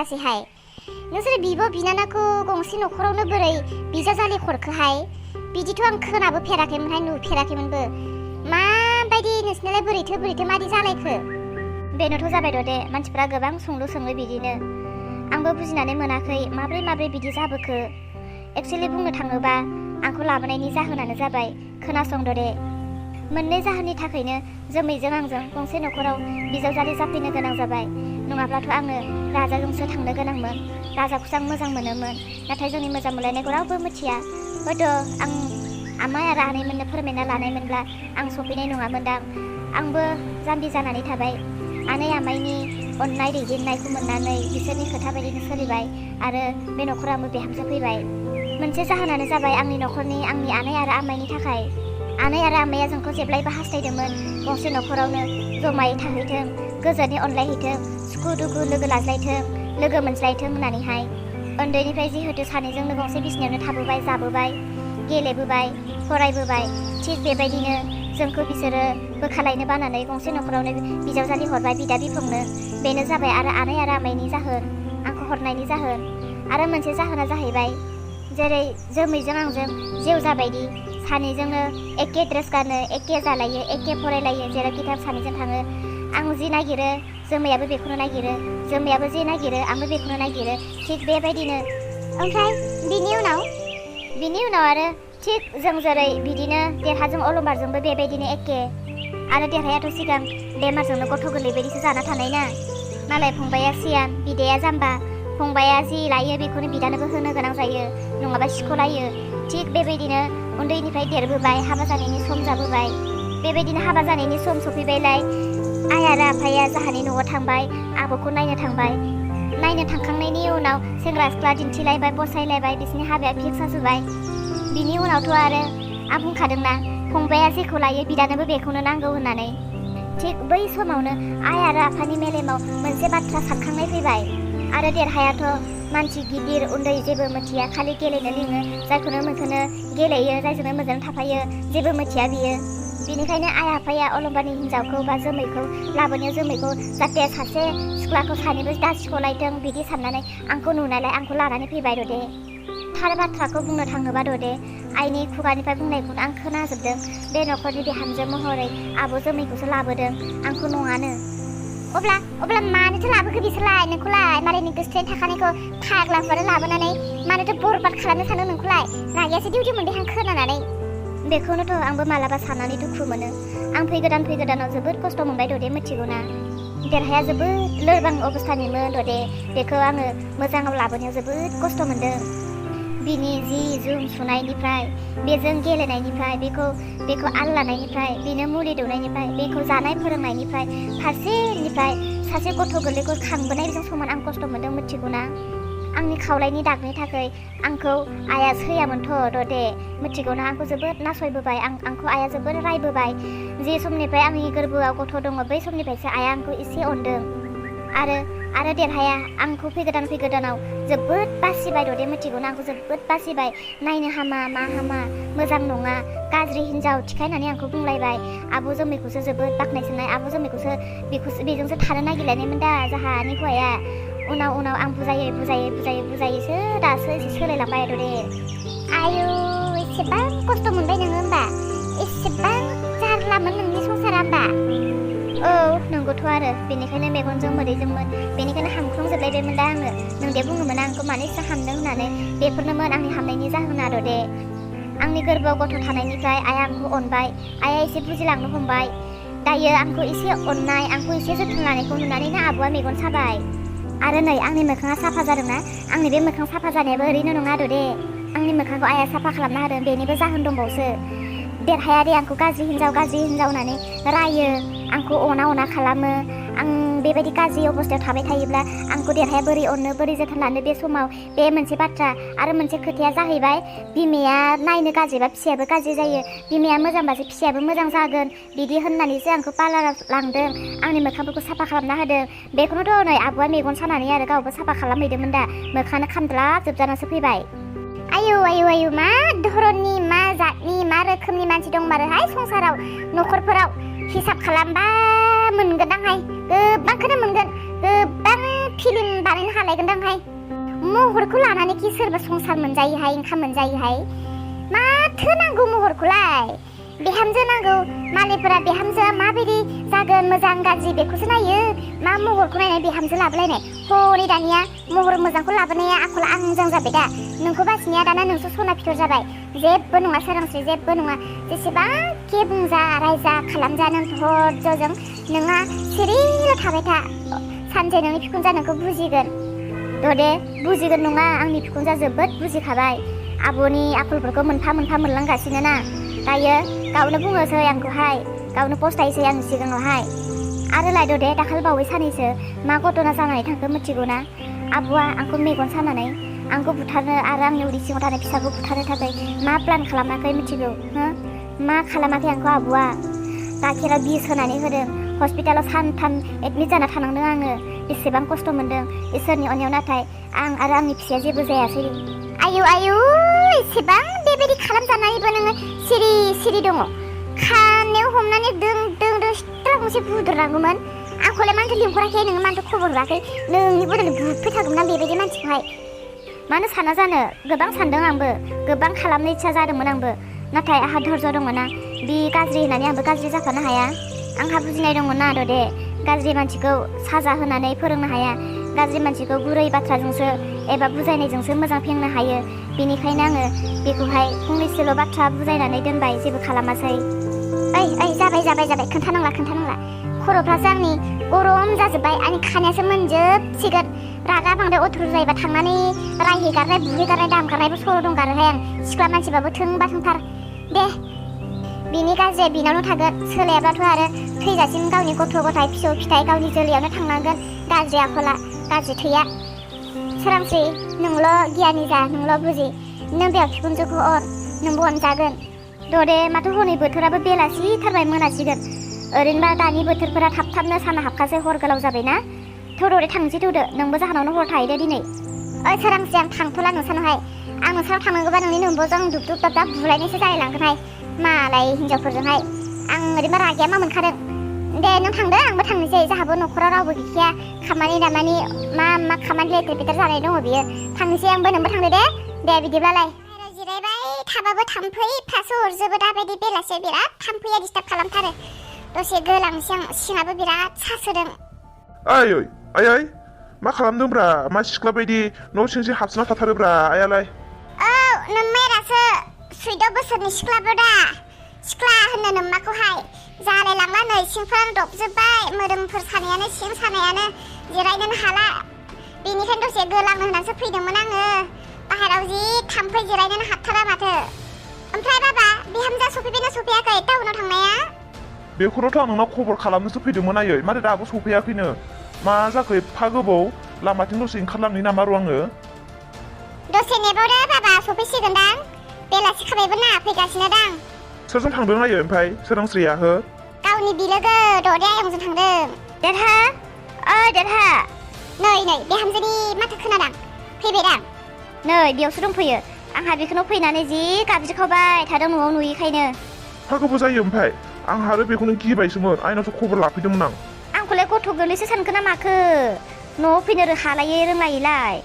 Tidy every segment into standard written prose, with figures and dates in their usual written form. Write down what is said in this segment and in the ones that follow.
बुंगासिहाय नोंसोर बिब' बिनानावखौ गंसे न'खरावनो बोरै बिजावजालि हरखोहाय बिदिथ' आं खोनाबो फेराखैमोनहाय नुफेराखैमोनबो माबायदि नोंसिनालाय बोरैथो मादि जालायखो बेनोथ' जाबाय दे मानसिफ्रा गोबां सोंलु सोङो बिदिनो आंबो बुजिनानै मोनाखै माब्रै बिदि जाबोखो एक्चुअलि बुंनो थाङोबा आंखौ लाबोनायनि जाहोनानो जाबाय खोनासंद दे मोननै जाहोननि थाखायनो जोमैजों आंजों गंसे न'खराव बिजावजालि जाफैनो गोनां जाबाय नङाब्लाथ' आङो राजाजोंसो थांनो गोनांमोन राजाखौसो आं मोजां मोनोमोन नाथाय जोंनि मोजां मोनलायनायखौ रावबो मिथिया हयथ' आं आमाय आरो आनैमोननो फोरमायना लानायमोनब्ला आं सफैनाय नङामोनदां आंबो जाम्बि जानानै थाबाय आनै आमायनि अननाय दैदेननायखौ मोननानै बिसोरनि खोथा बायदिनो सोलिबाय आरो बे न'खराव आंबो बिहामजो फैबाय मोनसे जाहोनानो जाबाय आंनि न'खरनि आंनि आनै आरो आमायनि थाखाय आनै आरो आमाया जोंखौ जेब्लायबो हास्थायदोंमोन गंसे न'खरावनो जमायै थाहैथों गोजोनै अनलायहैथों सुखु दुखु लोगो लाज्लायथों लोगो मोनज्लायथों होननानैहाय उन्दैनिफ्राय जिहेतु सानैजोंनो गंसे बिसिनायावनो थाबोबाय जाबोबाय गेलेबोबाय फरायबोबाय थिग बेबायदिनो जोंखौ बिसोरो बोखालायनो बानानै गंसे न'खरावनो बिजावजालि हरबाय बिदा बिफंनो बेनो जाबाय आरो आनै आरो आमायनि जाहोन आंखौ हरनायनि जाहोन आरो मोनसे जाहोना जाहैबाय जेरै जोमैजों आंजों जेवजा बायदि सानैजोंनो एखे ड्रेस गानो एखे जालायो एखे फरायलायो जेराव किताब सानैजों थाङो आं जि नागिरो जोमैयाबो बेखौनो नागिरो जोमैयाबो जे नागिरो आंबो बेखौनो नागिरो थिग बेबायदिनो ओमफ्राय बिनि उनाव आरो थिग जों जेरै बिदिनो देरहाजों अलंबारजोंबो बेबायदिनो एखे आरो देरहायाथ' सिगां बेमारजोंनो गथ' गोरलै बायदिसो जाना थानाय ना मालाय फंबाया सियान बिदाया जाम्बा फंबाया जि लायो बेखौनो बिदानोबो होनो गोनां जायो नङाबा सिख'लायो थिग बेबायदिनो उन्दैनिफ्राय देरबोबाय हाबा जानायनि सम जाबोबाय बेबायदिनो हाबा जानायनि सम सफैबायलाय आइ आरो आफाया जाहानि न'आव थांबाय आब'खौ नायनो थांबाय नायनो थांखांनायनि उनाव सेंग्रा सिख्ला दिन्थिलायबाय बसायलायबाय बिसोरनि हाबाया फिक्स जाजोब्बाय बिनि उनावथ' आरो आं बुंखादोंना फंबाया जेखौ लायो बिदानोबो बेखौनो नांगौ होननानै थिग बै समावनो आइ आरो आफानि मेलेमाव मोनसे बाथ्रा सानखांनाय फैबाय आरो देरहायाथ' मानसि गिदिर उन्दै जेबो मिथिया खालि गेलेनो लिङो जायखौनो मोनखोनो गेलेयो जायजोंनो मोजां थाफायो जेबो मिथिया बियो बिनिखायनो आइ आफाया अलंबारनि हिन्जावखौ बा जोमैखौ लाबोनायाव जोमैखौ जाहाथे सासे सिख्लाखौ सानैबो दा सिख'लायथों बिदि साननानै आंखौ नुनायलाय आंखौ लानानै फैबाय दे थार बाथ्राखौ बुंनो थाङोबा दे आइनि खुगानिफ्राय बुंनायखौनो आं खोनाजोबदों बे न'खरनि बिहामजो महरै आब' जोमैखौसो लाबोदों आंखौ नङानो अब्ला मानोथो लाबोखो बिसोरलाय नोंखौलाय मालायनि गोसोथोनाय थाखानायखौ फाग्लाफोर लाबोनानै मानोथो बरबाद खालामनो सानो नोंखौलाय रागायासो दिउ मोनदों आं खोनानानै बेखौनोथ' आंबो मालाबा साननानै दुखु मोनो आं फैगोदानाव जोबोद खस्थ' मोनबाय दे मिथिगौना देरहाया जोबोद लोरबां अबस्थानिमोन दे बेखौ आङो मोजाङाव लाबोनायाव जोबोद खस्थ' मोनदों बिनि जि जोम सुनायनिफ्राय बेजों गेलेनायनिफ्राय बेखौ आल लानायनिफ्राय बेनो मुलि दौनायनिफ्राय बेखौ जानाय फोरोंनायनिफ्राय फारसेनिफ्राय सासे गथ' गोरलैखौ खांबोनायजों समान आं खस्थ' मोनदों मिथिगौना आंनि खावलायनि दागनि थाखाय आंखौ आइया सैयामोनथ' दे मिथिगौना आंखौ जोबोद नासयबोबाय आंखौ आइया जोबोद रायबोबाय जे समनिफ्राय आंनि गोरबोआव गथ' दङ बै समनिफ्रायसो आइया आंखौ एसे अनदों आरो देरहाया आंखौ फैगोदानाव जोबोद बासिबाय दे मिथिगौना आंखौ जोबोद बासिबाय नायनो हामा मा हामा मोजां नङा गाज्रि हिन्जाव थिखायनानै आंखौ बुंलायबाय आब' जोमैखौसो जोबोद बाख्नायसोनाय आब' जोमैखौसो बेजोंसो थानो नागिरलायनायमोन दा जाहानि हौवाया उनाव आं बुजायोसो दासो एसे सोलायलांबाय दे आयु एसेबां खस्थ' मोनबाय नोङो होमबा एसेबां जारलामोन नोंनि संसारा होमबा औ नंगौथ' आरो बेनिखायनो मेगनजों मोदैजोंमोन बेनिखायनो हामख्रंजोबलायबायमोन दा आङो नों दे बुङोमोन आंखौ मानो एसे हामदों होननानै बेफोरनोमोन आंनि हामनायनि जाहोना दे आंनि गोरबोआव गथ' थानायनिफ्राय आइया आंखौ अनबाय आइया एसे बुजिलांनो हमबाय दायो आंखौ एसे अननाय आंखौ एसे जोथोन लानायखौ नुनानैनो आब'आ मेगन साबाय आरो नै आंनि मोखाङा साफा जादोंना आंनि बे मोखां साफा जानायाबो ओरैनो नङा दे आंनि मोखांखौ आइया साफा खालामना होदों बेनिबो जाहोन दंबावसो देरहाया दे आंखौ गाज्रि हिन्जाव होननानै रायो आंखौ अना खालामो आं बेबायदि गाज्रि अबस्थायाव थाबाय थायोब्ला आंखौ देरहाया बोरै अननो बोरै जोथोन लानो बे समाव बे मोनसे बाथ्रा आरो मोनसे खोथाया जाहैबाय बिमाया नायनो गाज्रिबा फिसायाबो गाज्रि जायो बिमाया मोजांबासो फिसायाबो मोजां जागोन बिदि होननानैसो आंखौ पार्लाराव लांदों आंनि मोखांफोरखौ साफा खालामना होदों बेखौनोथ' नै आब'आ मेगन सानानै आरो गावबो साफा खालामहैदोंमोन दा मोखाङानो खामद्ला जोबजानासो फैबाय आयु मा धरननि मा जातनि मा रोखोमनि मानसि दंमारोहाय संसाराव न'खरफोराव हिसाब खालामबा मोनगोनदांहाय गोबांखौनो मोनगोन गोबां फिल्म बानायनो जालायगोनदांहाय महरखौ लानानै कि सोरबा संसार मोनजायोहाय ओंखाम मोनजायोहाय माथो नांगौ महरखौलाय बिहामजो नांगौ मालायफोरा बिहामजोआ माबायदि जागोन मोजां गाज्रि बेखौसो नायो मा महरखौ नायनाय बिहामजो लाबोलायनाय हनै दानिया महर मोजांखौ लाबोनाया आखला आंजां जाबाय दा नोंखौ बासिनाया दाना नोंसो सना फिथर जाबाय जेबो नङा सोरांस्रि जेबो नङा जेसेबांखि बुंजा रायजा खालामजा नों धर्जजों नोंहा सिरिल' थाबाय था सानसे नोंनि बिखुनजा नोंखौ बुजिगोन दे बुजिगोन नङा आंनि बिखुनजा जोबोद बुजिखाबाय आब'नि आखलफोरखौ मोनफा मोनफा मोनलांगासिनो ना दायो गावनो बुङोसै आंखौहाय गावनो पस्तायसै आंनि सिगाङावहाय आरो लायद' दे दाखालि बावै सानैसो मा घटना जानानै थांखो मिथिगौ ना आब'आ आंखौ मेगन सानानै आंखौ बुथारनो आरो आंनि उदै सिङाव थानाय फिसाखौ बुथारनो थाखाय मा प्लान खालामाखै मिथिगौ मा खालामाखै आंखौ आब'आ गाइखेराव बिस होनानै होदों हस्पिटालाव सानथाम एडमिट जाना थानांदों आङो बेसेबां खस्थ' मोनदों इसोरनि अननायाव नाथाय आं आरो आंनि फिसाया जेबो जायासै आयु आयु एसेबां बेबायदि खालामजानानैबो नोङो सिरि सिरि दङ खानायाव हमनानै दों दों दों सिथ्ला गंसे बुद्रुनांगौमोन आंखौलाय मानोथो लिंहराखै नोङो मानोथो खबर हराखै नोंनि बदलै बुफैथारगौमोन आं बेबायदि मानसिखौहाय मानो साना जानो गोबां सानदों आंबो गोबां खालामनो इच्छा जादोंमोन आंबो नाथाय आंहा धर्ज दङ ना बि गाज्रि होननानै आंबो गाज्रि जाफानो हाया आंहा बुजिनाय दङ ना दे गाज्रि मानसिखौ साजा होनानै फोरोंनो हाया गाज्रि मानसिखौ गुरै बाथ्राजोंसो एबा बुजायनायजोंसो मोजां फेंनो हायो बेनिखायनो आङो बेखौहाय फंनैसोल' बाथ्रा बुजायनानै दोनबाय जेबो खालामासै ओइ जाबाय खोन्थानांला खर'फ्रासो आंनि गरम जाजोब्बाय आंनि खानायासो मोनजोबसिगोन रागा बांद्राय अथ्र जायोबा थांनानै रायहैगारनाय बुहैगारनाय दामगारनायबो सर' दंगारोहाय आं सिख्ला मानसिबाबो थोंबा थोंथार दे बिनि गाज्रिया बिनावनो थागोन सोलायाबाथ' आरो थैजासिम गावनि गथ' गथाय फिसौ फिथाइ गावनि जोलैयावनो थांनांगोन गाज्रि आखला गाज्रि थैया सोरांस्रि नोंल' गियानि जा नोंल' बुजि नों बेयाव बिखुनजोखौ अर नोंबो अनजागोन दे माथो हनै बोथोराबो बेलासिथारबाय मोनासिगोन ओरैनोबा दानि बोथोरफोरा थाब थाबनो साना हाबखासै हर गोलाव जाबायना दे थांसै थौदो नोंबो जाहोनावनो हर थाहैदो दिनै ओइ सोरांस्रि आं थांथ'ला नोंसानावहाय आं नोंसानाव थांनांगौबा नोंनि नोंबोजों दुब दुब दाब दाब बुलायनायसो जालायलांगोनहाय मालाय हिन्जावफोरजोंहाय आं ओरैनोबा रागाया मा मोनखादों दे नों थांदो आंबो थांनोसै जोंहाबो न'खराव रावबो गैखाया खामानि दामानि मा खामानि लेथेर फेथेर जानाय दङ बियो थांनोसै आंबो नोंबो थांदो दे बिदिब्लालाय जिरायबाय थाबाबो थाम्फैफ्रासो अरजोबो दाबायदि बेलासियाव बिराद थाम्फैया डिस्टार्ब खालामथारो दसे गोलांसै आं सिङाबो बिराद सासोदों आइ मा खालामदोंब्रा मा सिख्ला बायदि न' सिं सिं हाबसोना थाथारोब्रा आयालाय औ नोम्मायरासो 14 बोसोरनि सिख्लाबो दा सिख्ला होनो नोम्माखौहाय जालाय लांला नै सिंफोरानो दबजोब्बाय मोदोमफोर सानायानो सिं सानायानो जिरायनोनो हाला बेनिखायनो दसे गोलांनो होननानैसो फैदोंमोन आङो बाहेराव जि थाम्फै जिरायनोनो हाथारा माथो ओमफ्राय बाबा बिहामजोआ सफैबायना सफैयाखै टाउनाव थांनाया बेखौनोथ' आं नोंनाव खबर खालामनोसो फैदोंमोन आयै माथो दाबो सफैयाखैनो मा जाखो एफा गोबाव लामाथिं दसे ओंखारलांनि नामा र' आङो दसे नेबावदो बाबा सफैसिगोनदां बेलासि खाबायबो ना फैगासिनो दां सोरजों थांदों आयै ओमफ्राय सोरांस्रिया गावनि बिलोगो ददे आयंजों थांदों देरहा नै बिहामजोनि माथो खोनादां फैबायदां नै बेयावसो दंफैयो आंहा बेखौनो फैनानै जि गाबज्रिखावबाय थादों न'आव नुयैखायनो मा गोबाव जायो ओमफ्राय आंहा आरो बेखौनो गिबायसोमोन आइनावसो खबर लाफैदोंमोन आंखौलाय गथ' गोरलैसो सानखो ना माखो न'आव फैनो हालायै रोंलायैलाय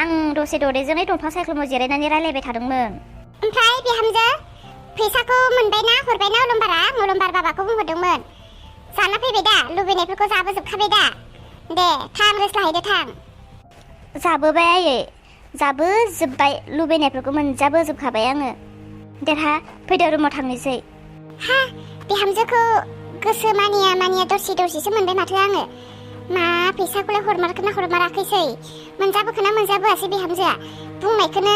आं दसे ददेजोंहाय दंफां सायख्लुमाव जिरायनानै रायलायबाय थादोंमोन ओमफ्राय बिहामजो फैसाखौ मोनबायना हरबायना अलंबार बाबाखौ बुंहरदोंमोन जाना फैबाय दा लुबैनायफोरखौ जाबोजोबखाबाय दा दे थां रेस्ट लाहैदो थां जाबोबाय आयै जाबोजोब्बाय लुबैनायफोरखौ मोनजाबोजोबखाबाय आङो देरहा फैदो रुमाव थांनोसै हा बिहामजोखौ गोसो मानिया दसेसो मोनबाय माथो आङो मा फैसाखौलाय हरमारखोना हरमाराखैसै मोनजाबोखोना मोनजाबोआसै बिहामजोआ बुंनायखौनो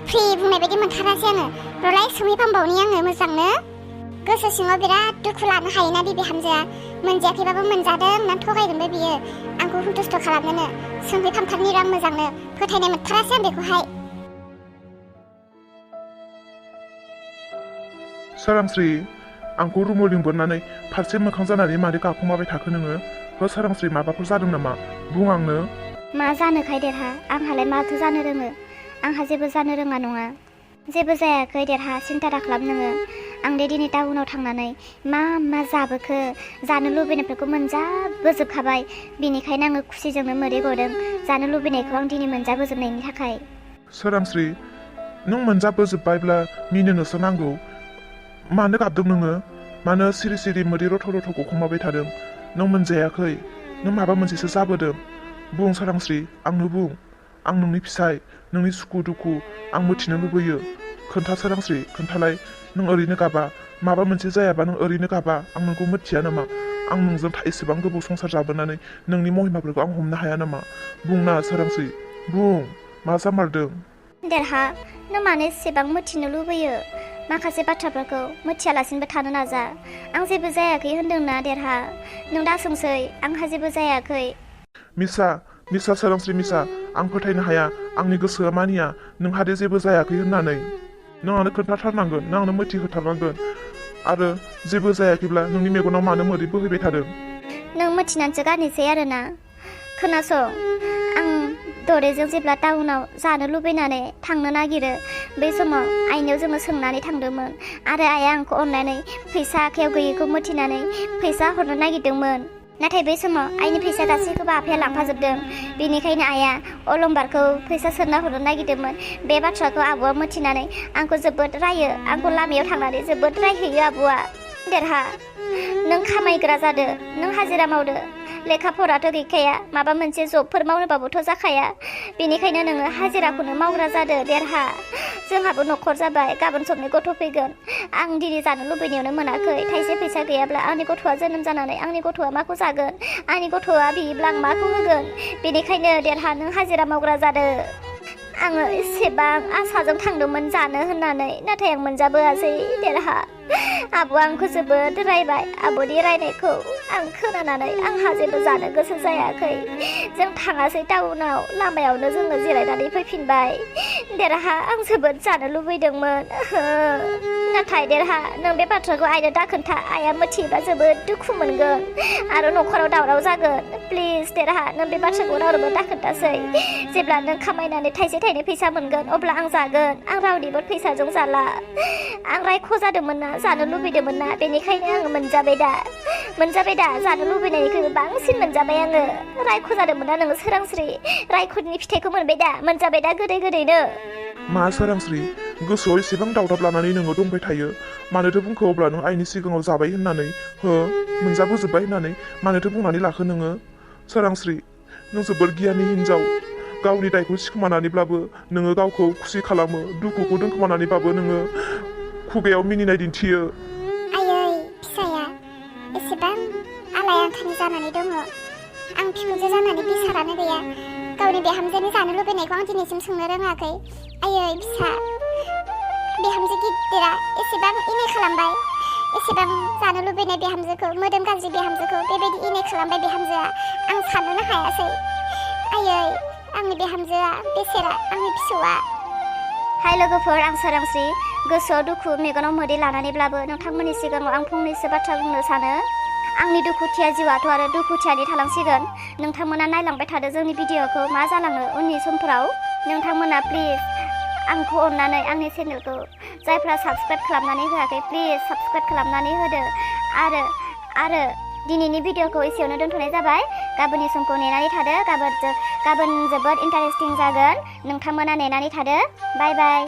फ्रि बुंनाय बायदि मोनथारासै आङो रलाय सोंहैफामबावनि आङो मोजांनो गोसो सिङाव बिराद दुखु लानो हायोना बे बिहामजोआ मोनजायाखैबाबो मोनजादों होननानै थगायगोनबो बियो आंखौ सन्थुष्ट खालामनोनो सोंहैफामथारनि आं मोजांनो फोथायनाय मोनथारासै आं बेखौहाय सोरांस्रि आंखौ रुमाव लिंहरनानै फारसे मोखां जानानै मानो गाखोमाबाय थाखो नोङो सोरांस्रि माबाफोर जादों नामा बुं आंनो मा जानोखाय देरहा आंहालाय माथो जानो रोङो आंहा जेबो जानो रोङा नङा जेबो जायाखै देरहा सिन्था दाखालाम नोङो आं दे दिनै टाउनाव थांनानै मा मा जाबोखो जानो लुबैनायफोरखौ मोनजाबोजोबखाबाय बेनिखायनो आङो खुसिजोंनो मोदै गदों जानो लुबैनायखौ आं दिनै मोनजाबोजोबनायनि थाखाय। सोरांस्रि नों मोनजाबोजोब्बायब्ला मिनिनोसो नांगौ। मानो गाबदों नोङो? मानो सिरि सिरि मोदै रथ' रथ' गखमाबाय थादों? नों मोनजायाखै, नों माबा मोनसेसो जाबोदों। बुं सोरांस्रि, आंनो बुं। आं नोंनि फिसाय, नोंनि सुखु दुखु आं मिथिनो लुबैयो। खोन्था सोरांस्रि, खोन्थालाय। नों ओरैनो गाबा, माबा मोनसे जायाबा नों ओरैनो गाबा। आं नोंखौ मिथिया नामा? आं नोंजों एसेबां गोबाव संसार जाबोनानै नोंनि महिमाफोरखौ आं हमनो हाया नामा? बुंना सोरांस्रि, बुं। मा जामारदों? देरहा, नों मानो एसेबां मिथिनो लुबैयो? माखासे बाथ्राफोरखौ मिथियालासिनोबो थानो नाजा। आं जेबो जायाखै होनदोंना देरहा। नों दा सोंसै, आंहा जेबो जायाखै। मिसा सोरांस्रि मिसा, आं फोथायनो हाया, आंनि गोसोआ मानिया नोंहा दे जेबो जायाखै होननानै। नों आंनो खोन्थाथारनांगोन, नों आंनो मिथिहोथारनांगोन। आरो जेबो जायाखैब्ला नोंनि मेगनाव मानो मोदै बोहैबाय थादों? नों मिथिनानैसो गारनोसै आरोना। खोनासं, आं दरेजों जेब्ला टाउनाव जानो लुबैनानै थांनो नागिरो बै समाव आइनियाव जोङो सोंनानै थांदोंमोन आरो आइया आंखौ अननानै फैसा आखायाव गैयैखौ मिथिनानै फैसा हरनो नागिरदोंमोन। नाथाय बै समाव आइनि फैसा गासैखौबो आफाया लांफाजोबदों। बेनिखायनो आइया अलंबारखौ फैसा सोना हरनो नागिरदोंमोन। बे बाथ्राखौ आब'आ मिथिनानै आंखौ जोबोद रायो। आंखौ लामायाव थांनानै जोबोद रायहैयो आब'आ। देरहा, नों खामायग्रा जादो, नों हाजिरा मावदो। लेखा फराथ' गैखाया, माबा मोनसे जबफोर मावनोबाबोथ' जाखाया। बेनिखायनो नोङो हाजिराखौनो मावग्रा जादो देरहा। जोंहाबो न'खर जाबाय, गाबोन समनि गथ' फैगोन। आं दिनै जानो लुबैनायावनो मोनाखै। थाइसे फैसा गैयाब्ला आंनि गथ'आ जोनोम जानानै आंनि गथ'आ माखौ जागोन? आंनि गथ'आ बियोब्ला आं माखौ होगोन? बेनिखायनो देरहा, नों हाजिरा मावग्रा जादो। आङो एसेबां आसाजों थांदोंमोन जानो होननानै, नाथाय आं मोनजाबोआसै देरहा। आब'आ आंखौ जोबोद रायबाय। आब'नि रायनायखौ आं खोनानानै आंहा जेबो जानो गोसो जायाखै। जों थाङासै टाउनाव, लामायावनो जोङो जिरायनानै फैफिनबाय। देरहा, आं जोबोद जानो लुबैदोंमोन। नाथाय देरहा, नों बे बाथ्राखौ आइनो दाखोन्था। आइया मिथियोबा जोबोद दुखु मोनगोन आरो न'खराव दावराव जागोन। प्लिज देरहा, नों बे बाथ्राखौ रावनोबो दाखोन्थासै। जेब्ला नों खामायनानै थाइसे थाइनै फैसा मोनगोन अब्ला आं जागोन। आं रावनिबो फैसाजों जाला। आं रायख' जादोंमोन ना, जानो लुबैदोंमोन ना, बेनिखायनो आङो मोनजाबाय दा जानो लुबैनायनिख्रुइबो बांसिन मोनजाबाय आङो। रायख' जादोंमोन ना नोङो सोरांस्रि, रायख'नि फिथाइखौ मोनबाय दा, मोनजाबाय दा गोदै गोदैनो। मा सोरांस्रि, गोसोआव एसेबां दावदाब लानानै नोङो दंबाय थायो? मानोथो बुंखो अब्ला नों आइनि सिगाङाव जाबाय होननानै? मोनजाबोजोब्बाय होननानै मानोथो बुंनानै लाखो नोङो? सोरांस्रि, नों जोबोर गियानि हिनजाव। गावनि दायखौ सिखोमानानैब्लाबो नोङो गावखौ खुसि खालामो, दुखुखौ दोनखोमानानैबाबो नोङो खुगायाव मिनिनाय दिन्थियो। आयै फिसाया एसेबां आलाय आंखानि जानानै दङ। आं बिखुनजो जानानै बिसारानो गैया। गावनि बिहामजोनि जानो लुबैनायखौ आं दिनैसिम सोंनो रोङाखै। आयै फिसा, बिहामजो गिदिरा एसेबां इनाय खालामबाय, एसेबां जानो लुबैनाय बिहामजोखौ, मोदोम गाज्रि बिहामजोखौ बेबायदि इनाय खालामबाय बिहामजोआ। आं साननोनो हायासै। आयै, आंनि बिहामजोआ बेसेरा, आंनि फिसौआ। हाय लोगोफोर, आं सोरांस्रि। गोसोआव दुखु, मेगनाव मोदै लानानैब्लाबो नोंथांमोननि सिगाङाव आं फंनैसो बाथ्रा बुंनो सानो। आंनि दुखुथिया जिउआथ' आरो दुखुथियानि थालांसिगोन। नोंथांमोना नायलांबाय थादो जोंनि भिडिअ'खौ, मा जालाङो उननि समफोराव। नोंथांमोना प्लिज आंखौ अननानै आंनि चेनेलखौ जायफ्रा साबस्क्राइब खालामनानै होआखै प्लिज साबस्क्राइब खालामनानै होदो। आरो दिनैनि भिडिअ'खौ एसेयावनो दोनथ'नाय जाबाय। गाबोननि समखौ नेनानै थादो। गाबोन जोबोद इन्टारेस्टिं जागोन। नोंथांमोना नेनानै थादो। बाय बाय।